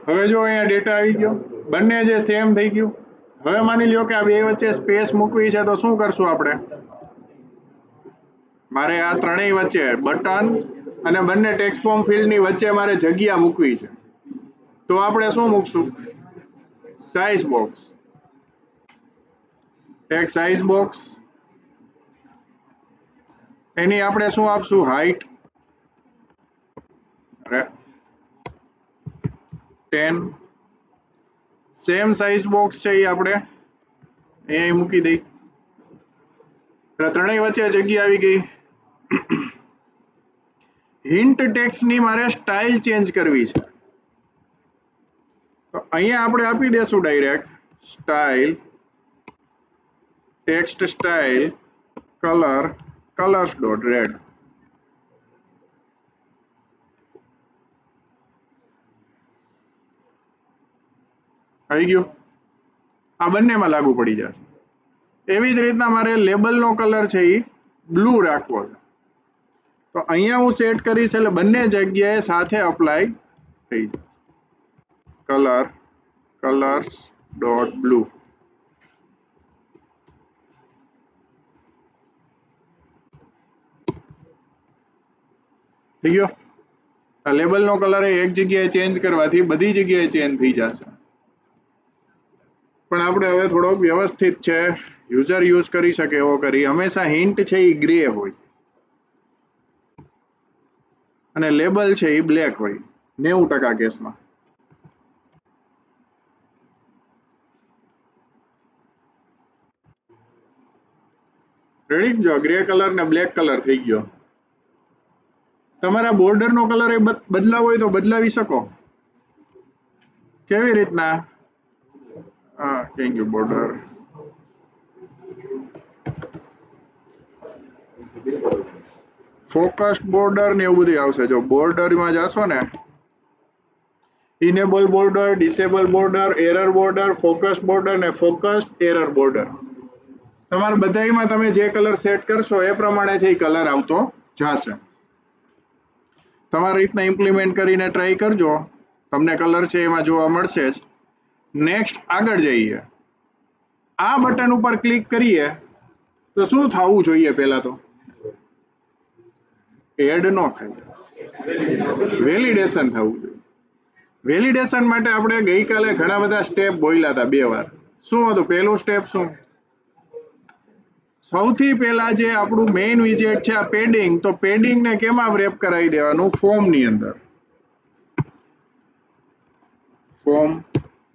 હવે જો અહીંયા ડેટા આવી ગયો, બંને જે સેમ થઈ ગયું. હવે માની લ્યો કે આ બે વચ્ચે સ્પેસ મૂકવી છે, તો શું કરશું આપણે? મારે આ ત્રણેય વચ્ચે બટન અને બંને ટેક્સ્ટ ફોર્મ ફિલ્ડની વચ્ચે મારે જગ્યા મૂકવી છે, તો આપણે શું મૂકશું? Size box. એક સાઇઝ બોક્સ, એની આપણે શું આપશું? હાઈટ 10. સેમ સાઇઝ બોક્સ છે એ આપણે અહીં મૂકી દઈ. ત્રણેય વચ્ચે જગ્યા આવી ગઈ. હિન્ટ ટેક્સ્ટની મારે સ્ટાઇલ ચેન્જ કરવી છે, તો અહીંયા આપણે આપી દેશું direct style, text style, colour, colours dot red. આવી ગયું. આ બંનેમાં લાગુ પડી જશે. એવી જ રીતના મારે લેબલનો કલર છે એ બ્લુ રાખવો છે, તો અહીંયા હું સેટ કરીશ એટલે બંને જગ્યાએ સાથે અપ્લાય થઈ જશે. Colour, colours dot blue. થઈ ગયો. આ લેબલનો કલર એક જગ્યાએ ચેન્જ કરવાથી બધી જગ્યાએ ચેન્જ થઈ જશે. પણ આપણે હવે થોડોક વ્યવસ્થિત છે, યુઝર યુઝ કરી શકે એવો કરી. હંમેશા હિન્ટ છે એ ગ્રે હોય અને લેબલ છે એ બ્લેક હોય 90% કેસમાં. રેડી? જો ગ્રે કલર ને બ્લેક કલર થઈ ગયો. તમારા બોર્ડરનો કલર એ બદલાવો હોય તો બદલાવી શકો. કેવી રીતના? હા, thank you. Border focused border ને એવું બધું આવશે. જો બોર્ડરમાં જાશો ને, enable border, disable border, error border, focus border ને ફોકસ્ડ એરર બોર્ડર. તમારે બધામાં તમે જે કલર સેટ કરશો એ પ્રમાણે છે એ કલર આવતો જશે. તમારી રીતના ઇમ્પ્લિમેન્ટ કરીને ટ્રાય કરજો, તમને કલર છે એમાં જોવા મળશે જ. નેક્સ્ટ આગળ જઈએ. આ બટન ઉપર ક્લિક કરીએ તો શું થવું જોઈએ? પહેલા તો એડ ન થાય, વેલિડેશન થવું જોઈએ. વેલિડેશન માટે આપણે ગઈકાલે ઘણા બધા સ્ટેપ બોલ્યા હતા 2 વાર. શું હતું પહેલું સ્ટેપ? શું? સૌથી પહેલા જે આપણું મેઇન વિજેટ છે આ પેડિંગ, તો પેડિંગ ને કેમાં રેપ કરાવી દેવાનું? ફોર્મ ની અંદર. ફોર્મ.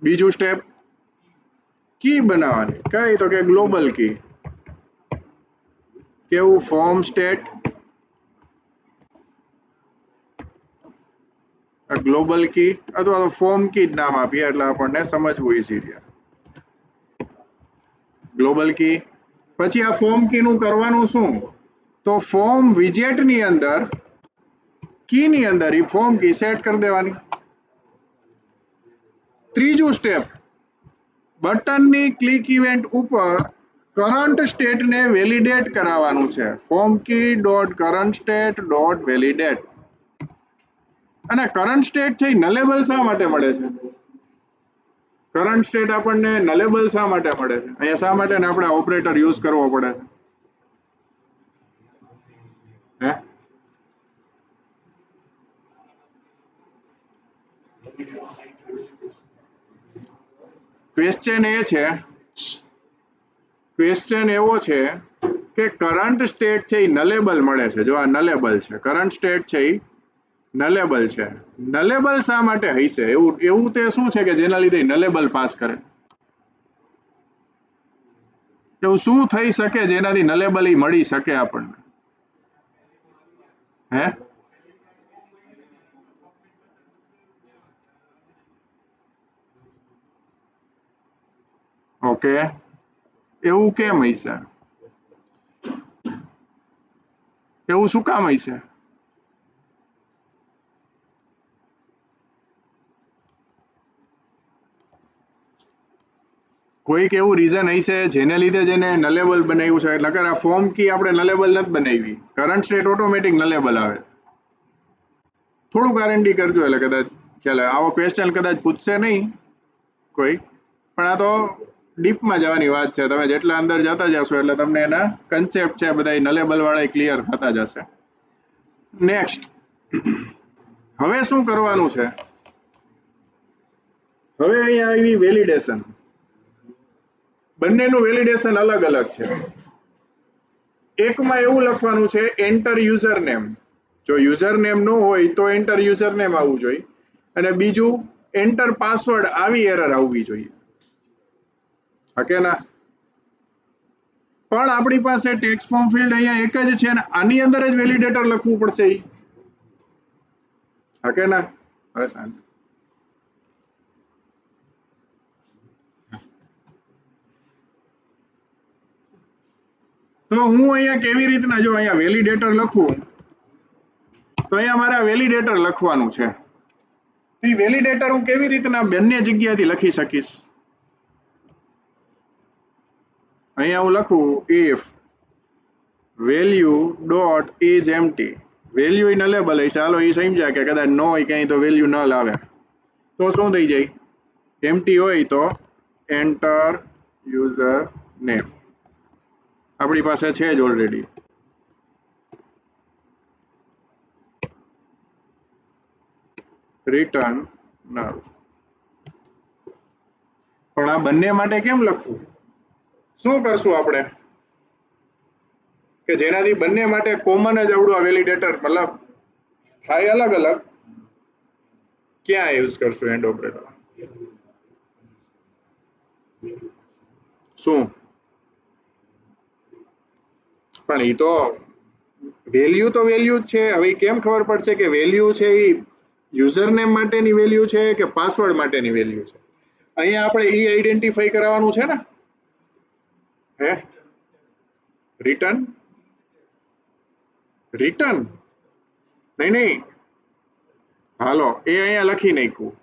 બીજું સ્ટેપ કી બનાવવાની. કઈ? તો કે ગ્લોબલ કી. કેવું? ફોર્મ સ્ટેટ ગ્લોબલ કી અથવા તો ફોર્મ કી જ નામ આપીએ એટલે આપણને સમજવું ઈઝી રહે. ગ્લોબલ કી. પછી આ ફોર્મ કી નું કરવાનું શું? તો ફોર્મ વિજેટ ની અંદર કી ની અંદર એ ફોર્મ કી સેટ કરી દેવાની. ત્રીજું સ્ટેપ, બટનની ક્લિક ઇવેન્ટ ઉપર કરંટ સ્ટેટને વેલિડેટ કરાવવાનું છે. Form key dot current state dot validate. અને કરંટ સ્ટેટ છે નલેબલ શા માટે મળે છે? કરંટ સ્ટેટ આપણને નલેબલ શા માટે મળે છે? અહીંયા શા માટે આપણે ઓપરેટર યુઝ કરવો પડે છે? ક્વેશ્ચન એ છે, ક્વેશ્ચન એવો છે કે કરંટ સ્ટેટ છે એ નલેબલ મળે છે. જો આ નલેબલ છે, કરંટ સ્ટેટ છે એ નલેબલ છે. નલેબલ શા માટે હશે? એવું તે શું છે કે જેના લીધે નલેબલ પાસ કરે? એવું શું થઈ શકે જેનાથી નલેબલ મળી શકે આપણને? હે? ઓકે, એવું કેમ હશે? એવું શું કામ હશે? કોઈક એવું રીઝન હશે જેને લીધે જેને નલેબલ બનાવ્યું છે. નકર આ ફોર્મ કી આપણે નલેબલ નથી બનાવી. કરંટ સ્ટેટ ઓટોમેટિક નલેબલ આવે. થોડુંક R&D કરજો એટલે કદાચ ખ્યાલ આવે. આવો ક્વેશ્ચન કદાચ પૂછશે નહીં કોઈ, પણ આ તો ડીપમાં જવાની વાત છે. તમે જેટલા અંદર જતા જશો એટલે તમને એના કન્સેપ્ટ છે બધા નલેબલ વાળા ક્લિયર થતા જશે. નેક્સ્ટ, હવે શું કરવાનું છે? હવે અહીંયા આવી વેલિડેશન. બંનેનું વેલિડેશન અલગ અલગ છે. એકમાં એવું લખવાનું છે એન્ટર યુઝર નેમ. જો યુઝર નેમ ન હોય તો એન્ટર યુઝર નેમ આવવું જોઈએ, અને બીજું એન્ટર પાસવર્ડ આવી એરર આવવી જોઈએ. હા કે ના? પણ આપણી પાસે ટેક્સ્ટ ફોર્મ ફિલ્ડ અહીંયા એક જ છે અને આની અંદર જ વેલિડેટર લખવું પડશે. હા કે ના? હવે શાંતિ. તો હું અહીંયા કેવી રીતના, જો અહીંયા વેલિડેટર લખું તો અહીંયા મારે વેલિડેટર લખવાનું છે. તો એ વેલિડેટર હું કેવી રીતના બંને જગ્યાએથી લખી શકીશ? અહીંયા હું લખું if value dot is empty. Value nullable હશે, ચાલો એ સમજ્યા કે કદાચ ન હોય ક્યાંય તો વેલ્યુ નલ આવે, તો શું થઈ જાય? એમ્પ્ટી હોય તો એન્ટર યુઝર નેમ. આપણી પાસે છે જ ઓલરેડી. Return null. પણ આ બંને માટે કેમ લખવું? શું કરશું આપણે કે જેનાથી બંને માટે કોમન જ આવડું આ વેલિડેટર મતલબ થાય અલગ અલગ? ક્યાં યુઝ કરશું એન્ડ ઓપરેટર? શું? પણ એ તો વેલ્યુ તો વેલ્યુ જ છે. હવે કેમ ખબર પડશે કે વેલ્યુ છે એ યુઝર નેમ માટેની વેલ્યુ છે કે પાસવર્ડ માટેની વેલ્યુ છે? અહીંયા આપણે ઈ આઈડેન્ટિફાઈ કરાવવાનું છે ને. હે રિટર્ન રિટર્ન નહીં નહીં, હાલો એ અહીંયા લખી નાખ્યું.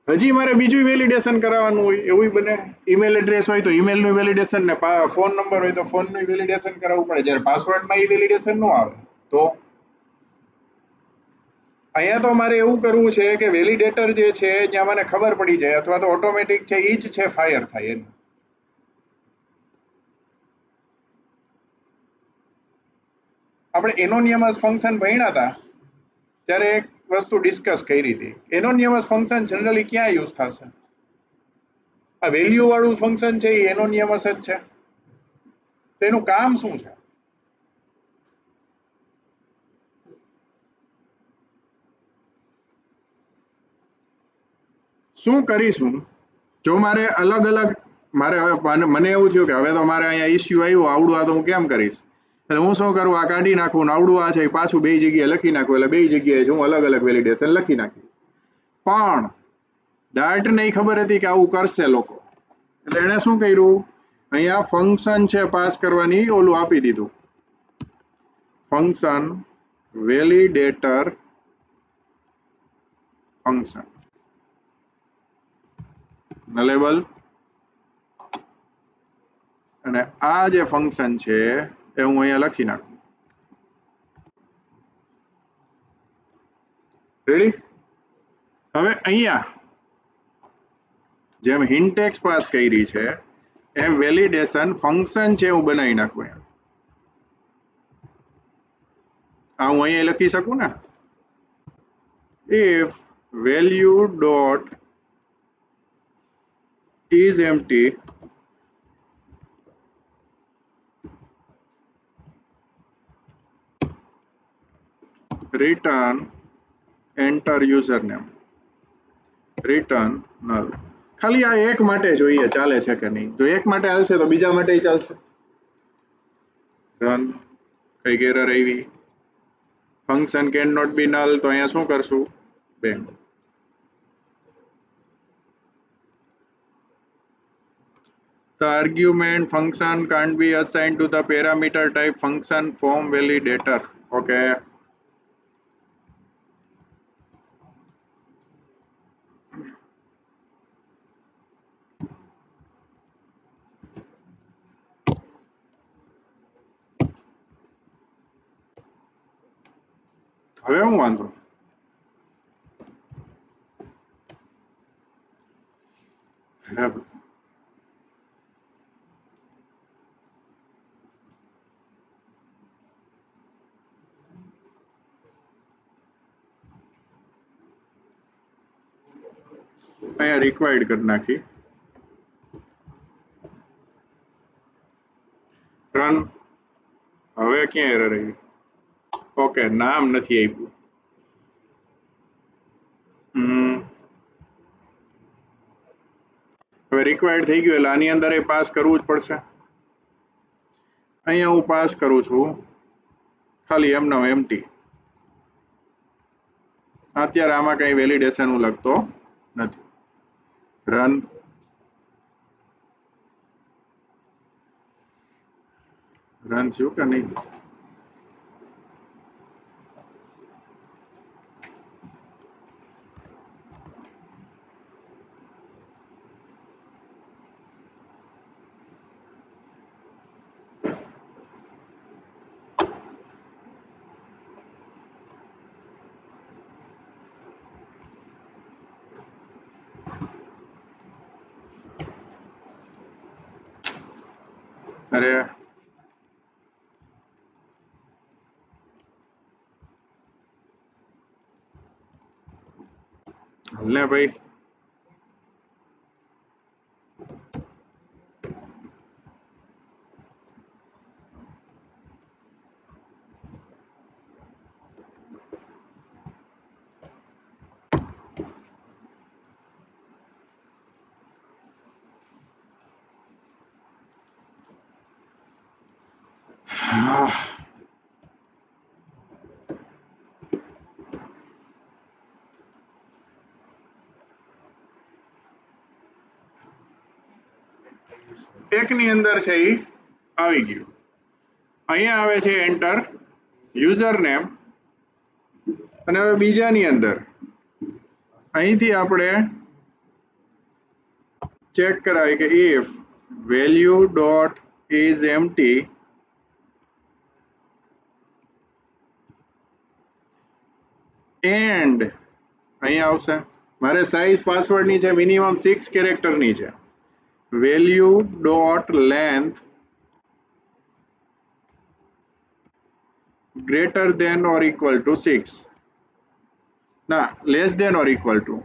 હજી મારે બીજું વેલિડેશન કરાવવાનું હોય એવું બને. ઈમેલ એડ્રેસ હોય તો ઈમેલનું વેલિડેશન, ને ફોન નંબર હોય તો ફોનનું વેલિડેશન કરાવવું પડે. જ્યારે પાસવર્ડમાં એ વેલિડેશન ન આવે તો અહીંયા તો મારે એવું કરવું છે કે વેલિડેટર જે છે ત્યાં મને ખબર પડી જાય, અથવા તો ઓટોમેટિક છે એ જ છે ફાયર થાય એનું. આપણે એનોનિયમસ ફંક્શન ભણ્યા હતા ત્યારે એક વસ્તુ ડિસ્કસ કરી હતી. એનોનિયમસ ફંક્શન જનરલી ક્યાં યુઝ થશે? આ વેલ્યુ વાળું ફંક્શન છે એ એનોનિયમસ જ છે. તેનું કામ શું છે? શું કરીશું જો મારે અલગ અલગ, મારે હવે મને એવું થયું કે હવે તો મારે અહીંયા ઇસ્યુ આવ્યો, આવડું આ તો હું કેમ કરીશ? એટલે હું શું કરું, આ કાઢી નાખું ને આવડું આ છે પાછું બે જગ્યાએ લખી નાખું. એટલે બે જગ્યાએ હું અલગ અલગ વેલિડેશન લખી નાખીશ. પણ ડાર્ટ નહીં ખબર હતી કે આવું કરશે લોકો, એટલે એણે શું કર્યું, અહીંયા ફંક્શન છે પાસ કરવાની, ઓલું આપી દીધું ફંક્શન વેલિડેટર ફંક્શન નલેબલ. અને આ જે ફંક્શન છે એ હું અહીંયા લખી નાખું. રેડી? હવે અહીંયા જેમ હિન્ટેક્સ પાસ કરી છે એમ વેલિડેશન ફંક્શન છે હું બનાવી નાખું. આ હું અહીંયા લખી શકું ને, if value dot is empty return enter username return null. ખાલી આ એક માટે જોઈએ ચાલે છે કે નહીં. જો એક માટે આવશે તો બીજા માટે ચાલશે. રન. કઈ એરર આવી? Function can not be null. તો અહીંયા શું કરશું? Bang. The argument function can't be assigned to the parameter type function form validator. Okay. હવે હું વાંધો have. અહીંયા રિક્વાયર્ડ કરી નાખી. રન. હવે ક્યાં એરર આવી? ઓકે, નામ નથી આપ્યું. હવે રિક્વાયર્ડ થઈ ગયું એટલે આની અંદર એ પાસ કરવું જ પડશે. અહીંયા હું પાસ કરું છું ખાલી એમનો એમટી. અત્યારે આમાં કઈ વેલિડેશન લગતો નથી. રન. રન થયું કે નહીં? અરે ને ભાઈ, એકની અંદર છે એ આવી ગયું. અહીંયા આવે છે એન્ટર યુઝર નેમ. અને હવે બીજાની અંદર અહીંથી આપણે ચેક કરાવી કે if value dot is empty and અહીંયા આવશે. મારે સાઇઝ પાસવર્ડની છે મિનિમમ 6 કેરેક્ટરની છે. Value dot length greater than or equal to 6. ના, less than or equal to.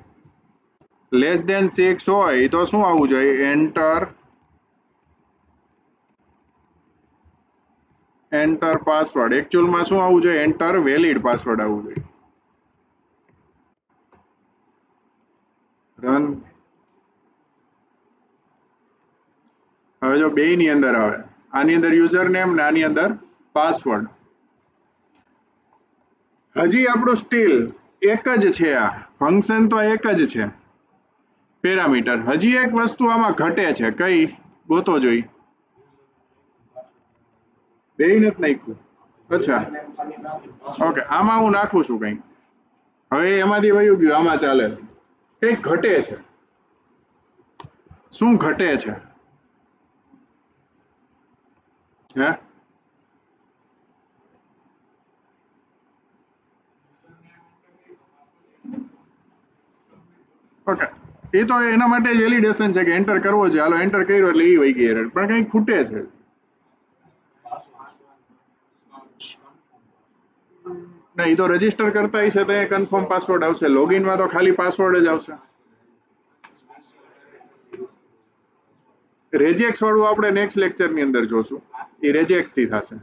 Less than 6 હોય તો શું આવવું જોઈએ? Enter password. એકચ્યુઅલમાં શું આવવું જોઈએ? એન્ટર વેલિડ પાસવર્ડ આવવું જોઈએ. રન. હવે જો બે ની અંદર આવે, આની અંદર યુઝર નેમ ને આની અંદર પાસવર્ડ. હજી આપણું સ્ટીલ એક જ છે. આ ફંક્શન તો એક જ છે, પેરામીટર. હજી એક વસ્તુ આમાં ઘટે છે. કઈ? ગોતો જોઈ. બે નથી નાખ્યું. અચ્છા, ઓકે. આમાં હું નાખું છું કંઈક. હવે એમાંથી વયું ગયું, આમાં ચાલે. કંઈક ઘટે છે. શું ઘટે છે? હે? ઓકે, એ તો એના માટે જ વેલિડેશન છે કે એન્ટર કરવો જોઈએ. હાલો એન્ટર કર્યો એટલે એ વહી ગઈ એરર. પણ કંઈક ખૂટે છે. ના, એ તો રજીસ્ટર કરતા હશે તો કન્ફર્મ પાસવર્ડ આવશે. લોગિનમાં તો ખાલી પાસવર્ડ જ આવશે. રેજેક્સ વાળું આપણે નેક્સ્ટ લેક્ચરની અંદર જોશું. એ રેજેક્સ થી થશે.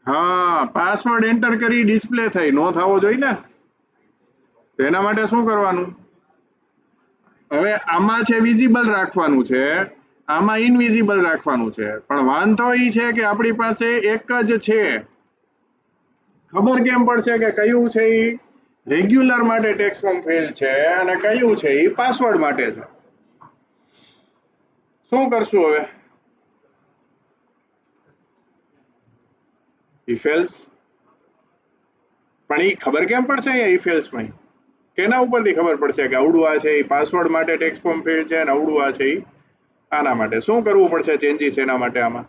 હા, પાસવર્ડ એન્ટર કરી ડિસ્પ્લે થઈ નો થવો જોઈએ ને. તો એના માટે શું કરવાનું? હવે આમાં છે વિઝિબલ રાખવાનું છે, આમાં ઇનવિઝિબલ રાખવાનું છે. પણ વાંધો એ છે કે આપણી પાસે એક જ છે. ખબર કેમ પડશે કે કયું છે એ રેગ્યુલર માટે ટેક્સ્ટ ફોર્મ ફેલ છે અને કયું છે એ પાસવર્ડ માટે છે? શું કરશું હવે? If else. પણ એ ખબર કેમ પડશે અહીંયા ઇફ એલ્સ માં? કેના ઉપરથી ખબર પડશે કે આવડું આ છે એ પાસવર્ડ માટે ટેક્સ્ટ ફોર્મ ફેલ છે અને આવડું આ છે એ આના માટે? શું કરવું પડશે ચેન્જીસ એના માટે આમાં?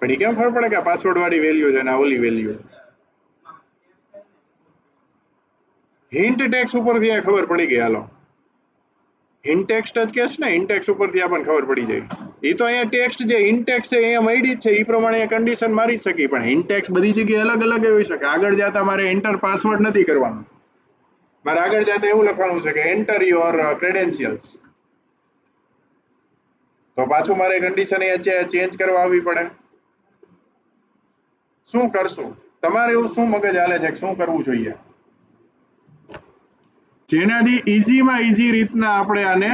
પણ એ કેમ ખબર પડે કે પાસવર્ડ વાળી વેલ્યુ છે ને આ ઓલી વેલ્યુ? હિન્ટ ટેક્સ ઉપરથી આ ખબર પડી ગઈ. હાલો હિન્ટ ટેક્સ્ટ જ કેસ ને, હિન્ટ ટેક્સ ઉપરથી આપણને ખબર પડી જાય. એ તો અહીંયા ટેક્સ્ટ જે હિન્ટ ટેક્સ છે અહીંયા મળી જ છે, એ પ્રમાણે કન્ડિશન મારી શકી. પણ હિન્ટ ટેક્સ બધી જગ્યાએ અલગ અલગ હોઈ શકે. આગળ જતા મારે એન્ટર પાસવર્ડ નથી કરવાનું, મારે આગળ જતા એવું લખવાનું છે કે એન્ટર યોર ક્રેડેન્શિયલ્સ. તો પાછું મારે કન્ડિશન અહીંયા ચેન્જ કરવા આવવી પડે. શું કરશું? તમારે એવું શું મગજ હાલે છે કે શું કરવું જોઈએ? જેનાથી ઈઝીમાં ઈઝી રીતના આપણે આને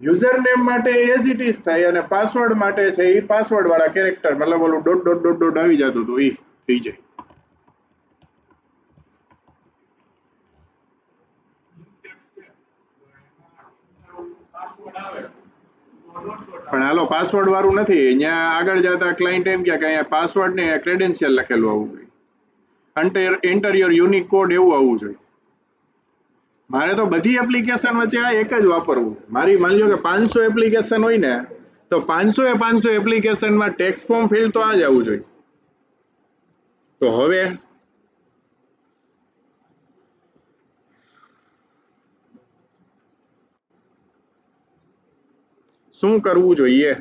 યુઝર નેમ માટે એઝ ઇટ ઇઝ થાય અને પાસવર્ડ માટે છે એ પાસવર્ડ વાળા કેરેક્ટર, મતલબ ઓલું ડોટ ડોટ ડોટ ડોટ આવી જતું હતું એ થઈ જાય. પણ હાલો પાસવર્ડ વાળું નથી, અહીંયા આગળ જતા ક્લાયન્ટ એમ કે અહીંયા પાસવર્ડ ને ક્રેડેન્શિયલ લખેલું આવવું જોઈએ, એન્ટર યોર યુનિક કોડ એવું આવવું જોઈએ. મારે તો બધી એપ્લિકેશન વચ્ચે આ એક જ વાપરવું. મારી માની લો કે 500 એપ્લિકેશન હોય ને, તો 500 એપ્લિકેશનમાં ટેક્સ્ટ ફોર્મ ફિલ્ડ તો આ જ આવવું જોઈએ. તો હવે શું કરવું જોઈએ?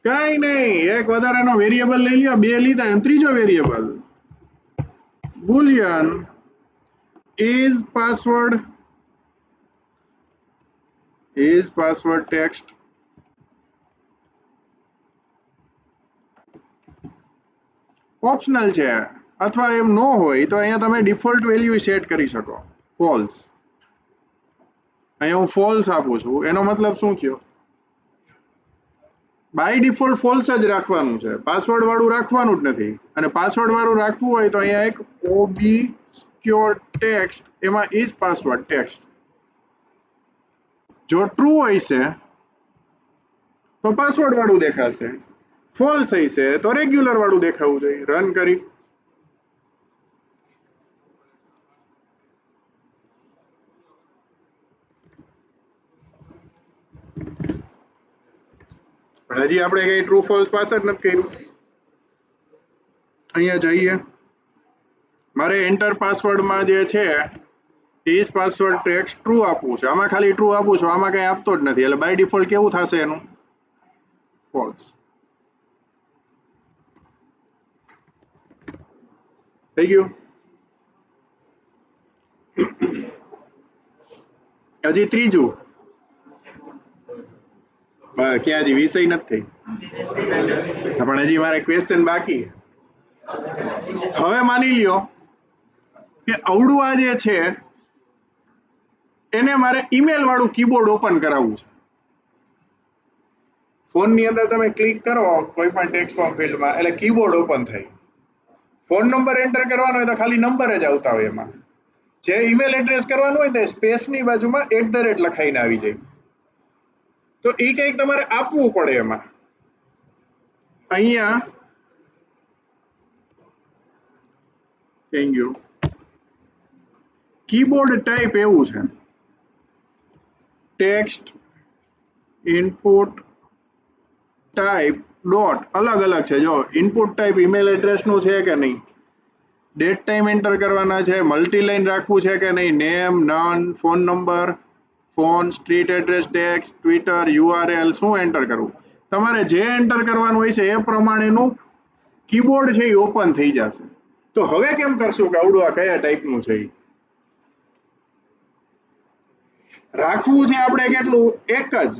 કઈ નહીં, એક વધારાનો વેરિયેબલ લઈ લ્યો, બે લીધા એમ ત્રીજો variable Boolean is password text optional છે, અથવા એમ ન હોય તો અહીંયા તમે ડિફોલ્ટ વેલ્યુ સેટ કરી શકો ફોલ્સ. અહીંયા હું ફોલ્સ આપું છું, એનો મતલબ શું થયો? બાય ડિફોલ્ટ ફોલ્સ જ રાખવાનું છે, પાસવર્ડ વાળું રાખવાનું જ નથી. અને પાસવર્ડ વાળું રાખવું હોય તો અહીંયા એક obscure text, એમાં is પાસવર્ડ ટેક્સ્ટ. જો ટ્રુ હશે તો પાસવર્ડ વાળું દેખાશે, ફોલ્સ હશે તો રેગ્યુલર વાળું દેખાવું જોઈએ. રન કરી પણ હજી આપણે કઈ ટ્રુ ફોલ્સ પાસ જ નથી કર્યું. અહીંયા જઈએ, મારે એન્ટર પાસવર્ડમાં જે છે is પાસવર્ડ ટેક્સ્ટ ટ્રુ આપવું છે. આમાં ખાલી ટ્રુ આપું છું, આમાં કઈ આપતો જ નથી, એટલે બાય ડિફોલ્ટ કેવું થશે એનું? ફોલ્સ. થઈ ગયું. હજી ત્રીજું, ક્યાં હજી વિષય નથી થઈ, પણ હજી મારે ક્વેશ્ચન બાકી. હવે માની લ્યો કે અવળું આ જે છે એને મારે ઈમેલ વાળું કીબોર્ડ ઓપન કરાવવું છે. ફોનની અંદર તમે ક્લિક કરો કોઈ પણ ટેક્સ્ટ ફોર્મ ફિલ્ડમાં એટલે કીબોર્ડ ઓપન થાય. ફોન નંબર એન્ટર કરવાનો હોય તો ખાલી નંબર જ આવતા હોય, એમાં જે ઈમેલ એડ્રેસ કરવાનું હોય ને સ્પેસની બાજુમાં @ લખાઈને આવી જાય. તો એ કંઈક તમારે આપવું પડે એમાં. અહીંયા થેન્ક યુ, કીબોર્ડ ટાઈપ એવું છે, ટેક્સ્ટ ઇનપુટ ટાઈપ ડોટ અલગ અલગ છે. જો ઇનપુટ ટાઈપ ઈમેલ એડ્રેસનું છે કે નહીં, ડેટ ટાઈમ એન્ટર કરવાના છે, મલ્ટીલાઈન રાખવું છે કે નહીં, name, none, phone number, phone, street address, text, Twitter, URL શું એન્ટર કરવું. તમારે જે એન્ટર કરવાનું હોય છે એ પ્રમાણેનું કીબોર્ડ છે એ ઓપન થઈ જશે. તો હવે કેમ કરશું કે આવડું આ કયા ટાઈપનું છે એ રાખવું છે આપણે કેટલું? એક જ.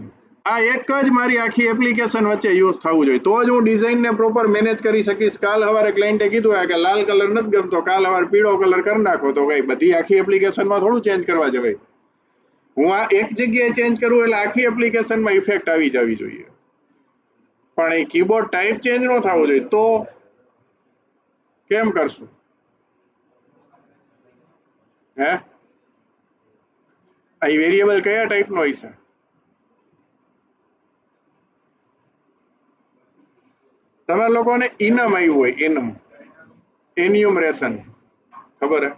આ એક જ મારી આખી એપ્લિકેશન વચ્ચે યુઝ થવું જોઈએ, તો જ હું ડિઝાઇનને પ્રોપર મેનેજ કરી શકીશ. કાલ સવારે ક્લાયન્ટે કીધું કે લાલ કલર નથી ગમતો, કાલ સવારે પીળો કલર કરી નાખો, તો કઈ બધી આખી એપ્લિકેશનમાં થોડું ચેન્જ કરવા જવાય. હું આ એક જગ્યાએ ચેન્જ કરું એટલે આખી એપ્લિકેશનમાં ઇફેક્ટ આવી જવી જોઈએ, પણ એ કીબોર્ડ ટાઈપ ચેન્જ ન થવો જોઈએ. તો કેમ કરશું? હે, આ વેરિયેબલ કયા ટાઈપનો હોય છે? તમારા લોકોને ઇનમ આવ્યું હોય, ઇનમ, એન્યુમરેશન ખબર હે?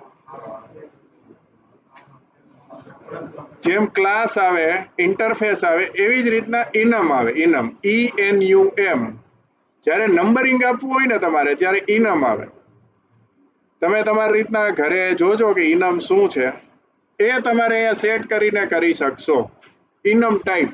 જેમ ક્લાસ આવે, ઇન્ટરફેસ આવે, એવી જ રીતના ઇનમ આવે. ઇનમ, ENUM. જ્યારે નંબરિંગ આપવું હોય ને તમારે ત્યારે ઇનમ આવે. તમે તમારી રીતના ઘરે જોજો કે ઇનમ શું છે, એ તમારે અહીંયા સેટ કરીને કરી શકશો. ઇનમ ટાઈપ